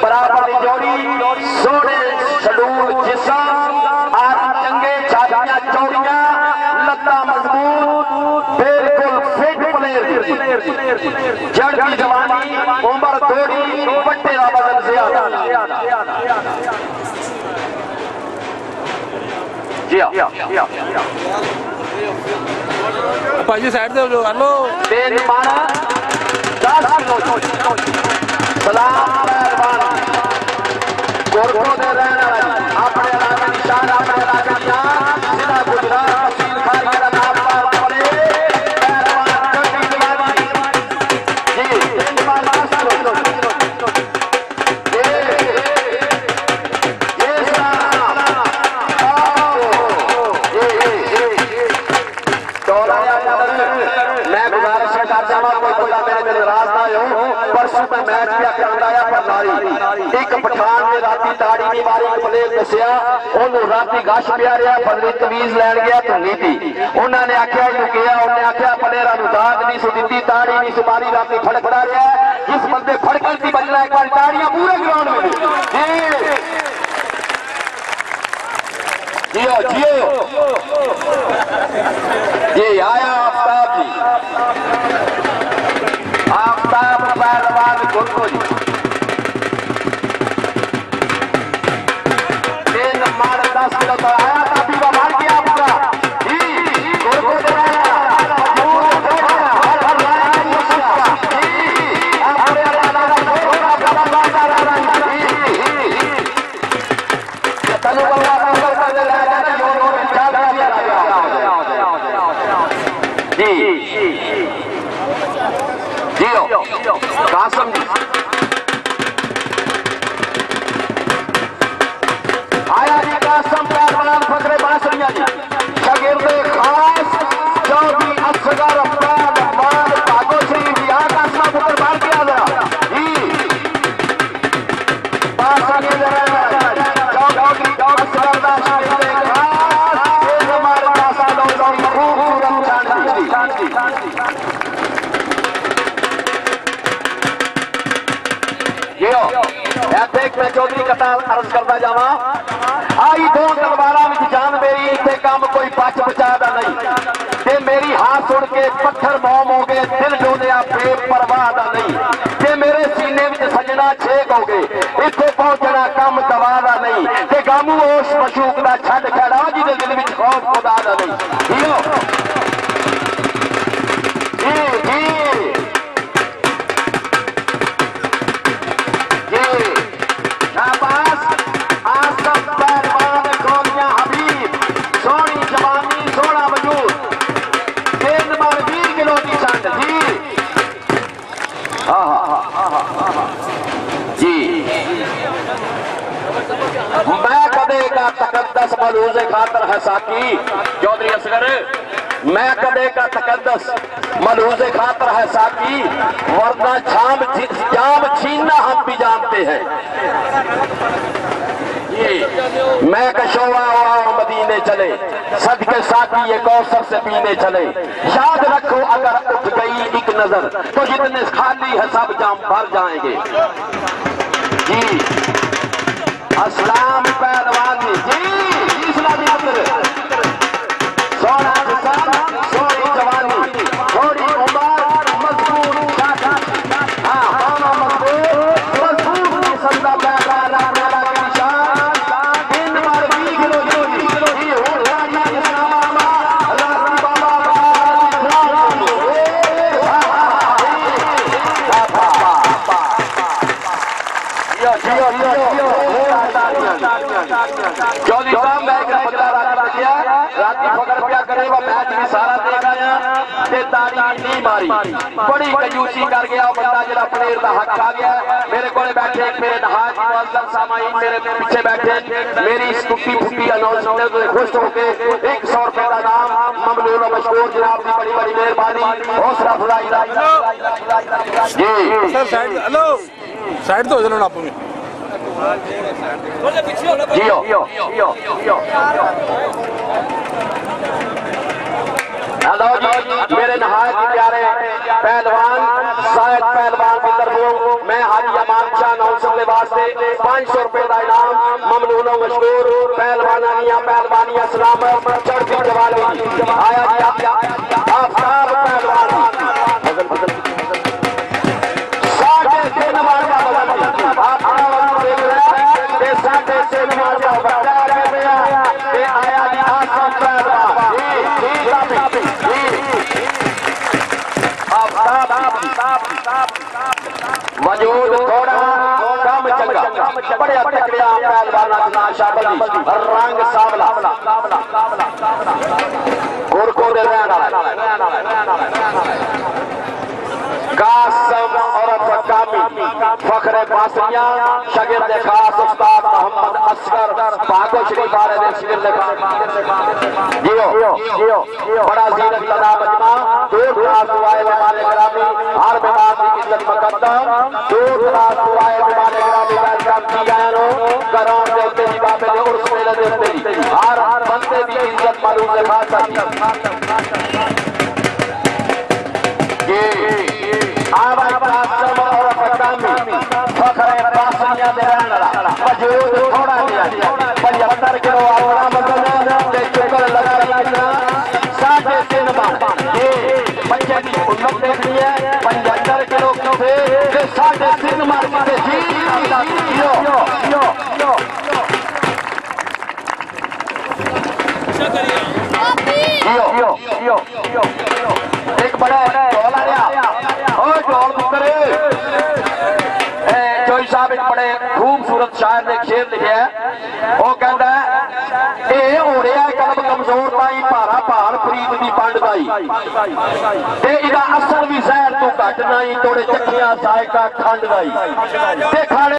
बराबर जोड़ी सोने सडूर जिस्म आज चंगे छातियां चौड़ियां लत्ता मजबूत बिल्कुल फिट प्लेयर जड़ की जवानी उम्र थोड़ी बट्टे का वजन ज्यादा भाजी साइड दे लो हेलो तेज माना 10 किलो सलाम पहलवान गोरखों दे रहने वाले अपने इलाके निशान अपने इलाके निशान जिला गुजरात तहसील खारी का नाम पर पड़े पहलवान कटी जवानी जी तेज माना 10 किलो ये सलाम मैं गुजारिश करता हूं कोई मेरे नाराज ना हो परसों मैं मैच क्या कराया पर नारी एक पठान ने राती ताड़ी नहीं मारी प्लेयर दसिया ओनू राती गश पिया रहा बदली तमीज लैन गया तो नहीं थी उन्होंने आख्या किया उन्हें आख्या प्लेयर दाद नहीं सु दी ताड़ी नहीं सु मारी राती फड़कड़ा रहा जिस बंदे फड़कन की बजना एक बार ताड़ियां पूरे ग्राउंड में जियो जियो जी आया आफ्ताब जी आफ्ताब पहलवान गोरखो जी तीन मार 10 किलो तो आया था पीवा मार गया पूरा जी गोरखो दे कासम जी आया जी कासम पहलवान फकरे बांसुरिया जी शागिर्द खास चौधरी असगर पहलवान भागो शरीफ यहाँ कासमा पुत्र बाहर किया जरा जी बांसुरिया चौधरी असगर शागिर्द खास हमारे कासा लोग खूबसूरत शांति मैं चौधरी कथा अर्ज करता जावा आई दो तलवारा में जान मेरी इतने काम कोई पच बचा नहीं ते मेरी हाथ सुन के पत्थर मोम हो गए दिल डोलिया बेपरवाह नहीं ते मेरे सीने में सजना छेक हो गए इतने पहुंचना कम दवा नहीं ते गामू उस मशूक का छड़ खड़ा जिसे दिल में खौफ खुदा नहीं जी जी मैं कदे का तकद्दस मलूज़े खातर है साकी चौधरी असगर मैं कदे का तकद्दस मलूज़े खातर है साकी वरना जाम छीनना हम भी जानते हैं मैं कशोवा मदीने चले सदके साकी ये कौसर से पीने चले याद रखो अगर उठ गई एक नजर तो जितने खाली है सब जाम भर जाएंगे जी अस्सलाम पहलवान जी इस्लामी पुत्र सोना जिस्म सोनी जवानी थोड़ी उम्र मजबूत शाखा हाँ दोनों मजबूत जिस्म का पहलवान के निशान दिन मार 20 किलो जोड़ी ये हो राजा इस्लामा राजी बाबा जियो जियो जियो चौधरी साहब मैं एक बदला रखिया राती फकर क्या करे वो मैच भी सारा देख आया ते ताड़ी नहीं मारी बड़ी कंजूसी कर गया बंदा जरा प्लेयर का हक आ गया मेरे को बैठे मेरे नहाज मुअज्जम सामाईन मेरे पीछे बैठे मेरी इस टूटी फूटी अनाउंसमेंट से खुश होकर 100 रुपए का नाम ममनून और मशकूर जनाब की बड़ी बड़ी मेहरबानी हौसला अफजाई जी सर साइड हेलो साइड तो हो चलो आप हेलो जी, मेरे नहायत प्यारे पहलवान शायद पहलवान की तरफ मैं हाजी अमान शाह नौसले वास्ते 500 रुपए का इनाम ममनून मशहूर पहलवानिया पहलवानिया सलामत चढ़ती जवानी आया आफ्ताब पहलवान साढ़े 3 मार का आप देख रहे हैं साढ़े 3 मार का बच्चा आया आसम पहलवान मौजूद थोड़ा कम चंगा बड़े तकड़िया पहलवान शामिल रंग सावला गोरखों दे कासम और फखरे बासिया शगिर्द खास उस्ताद मोहम्मद असगर भागो शरीफ वाले दे शिगिर्द जियो बड़ा जीनत लदा मजमा दूर दराज दुआए वाले ग्रामी हर बीमार की इज्जत मुकद्दम दूर दराज दुआए वाले ग्रामी वेलकम की जानो करों दे उत्ते जी बाबे दे उर्स मेले दे उत्ते जी हर बंदे की इज्जत मालूम दे खासा मौजूद थोड़ा 75 किलो साढ़े 3 बच्चे की उन्नत देखनी है 75 किलो साढ़े 3 मार एक बड़ा जोई साहब एक बड़े खूबसूरत शायर ने शेर लिखे है वो कहता है ये हो रहा है कलम कमजोर ताई भारा भार फरीद की पंड ताई इहदा असर भी जहर तो घट नहीं तोड़े चक्कियां सायका खंड ताई